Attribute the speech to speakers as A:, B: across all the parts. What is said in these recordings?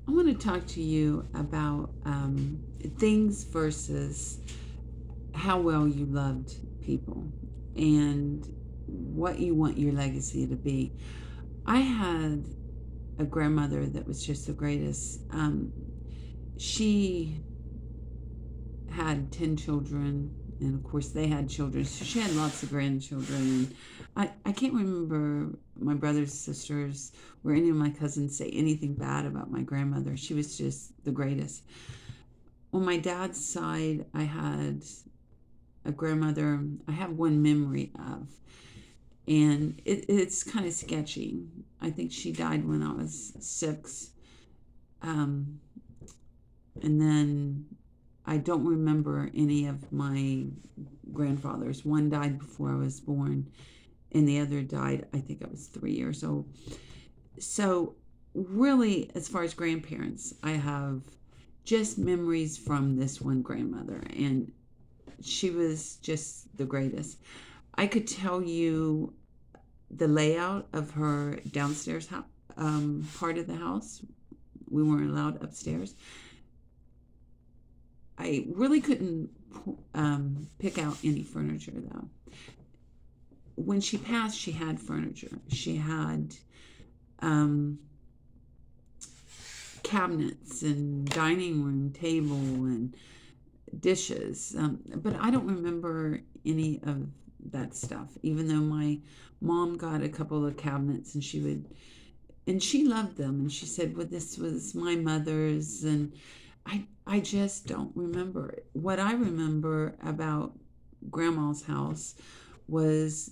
A: I want to talk to you about things versus how well you loved people and what you want your legacy to be. I had a grandmother that was just the greatest. She had 10 children, and of course, they had children. So she had lots of grandchildren. And I can't remember my brothers, sisters, or any of my cousins say anything bad about my grandmother. She was just the greatest. On my dad's side, I had a grandmother I have one memory of, and it's kind of sketchy. I think she died when I was 6. Um, and then I don't remember any of my grandfathers. One died before I was born, and the other died, I think I was 3 years old. So, really, as far as grandparents, I have just memories from this one grandmother, and she was just the greatest. I could tell you the layout of her downstairs part of the house. We weren't allowed upstairs. I really couldn't pick out any furniture though. When she passed, she had furniture. She had um, cabinets and dining room table and dishes. But I don't remember any of that stuff, even though my mom got a couple of cabinets and she loved them. And she said, well, this was my mother's. And I just don't remember it. What I remember about grandma's house was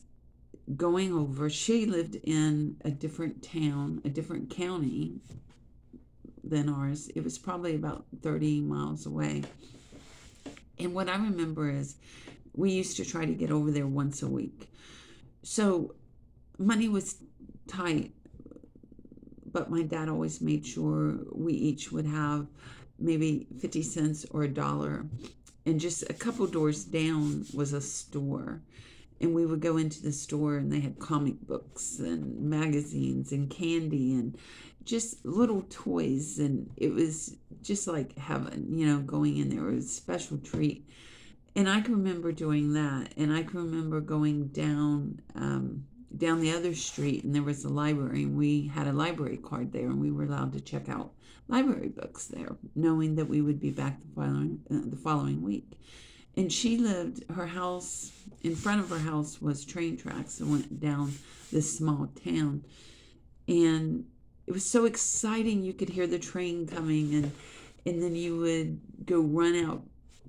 A: going over. She lived in a different town, a different county than ours. It was probably about 30 miles away. And what I remember is we used to try to get over there once a week. So money was tight, but my dad always made sure we each would have maybe 50 cents or $1. And just a couple doors down was a store. And we would go into the store and they had comic books and magazines and candy and just little toys. And it was just like heaven, going in there. It was a special treat. And I can remember doing that. And I can remember going down the other street, and there was a library, and we had a library card there, and we were allowed to check out library books there, knowing that we would be back the following week. And she lived, her house, in front of her house was train tracks that went down this small town. And it was so exciting. You could hear the train coming, and then you would go run out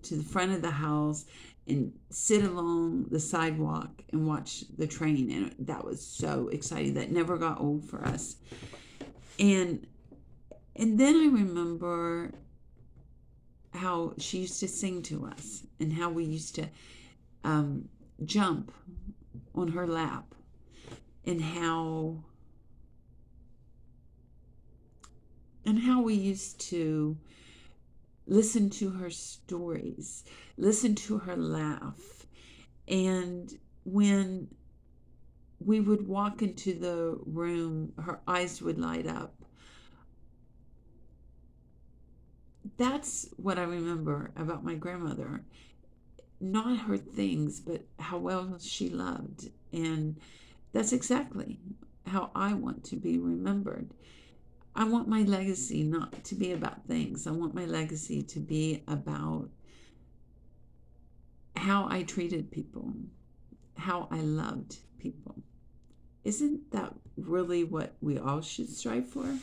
A: to the front of the house and sit along the sidewalk and watch the train. And that was so exciting. That never got old for us. And then I remember how she used to sing to us and how we used to jump on her lap, and how we used to listen to her stories, listen to her laugh. And when we would walk into the room, her eyes would light up. That's what I remember about my grandmother. Not her things, but how well she loved. And that's exactly how I want to be remembered. I want my legacy not to be about things. I want my legacy to be about how I treated people, how I loved people. Isn't that really what we all should strive for?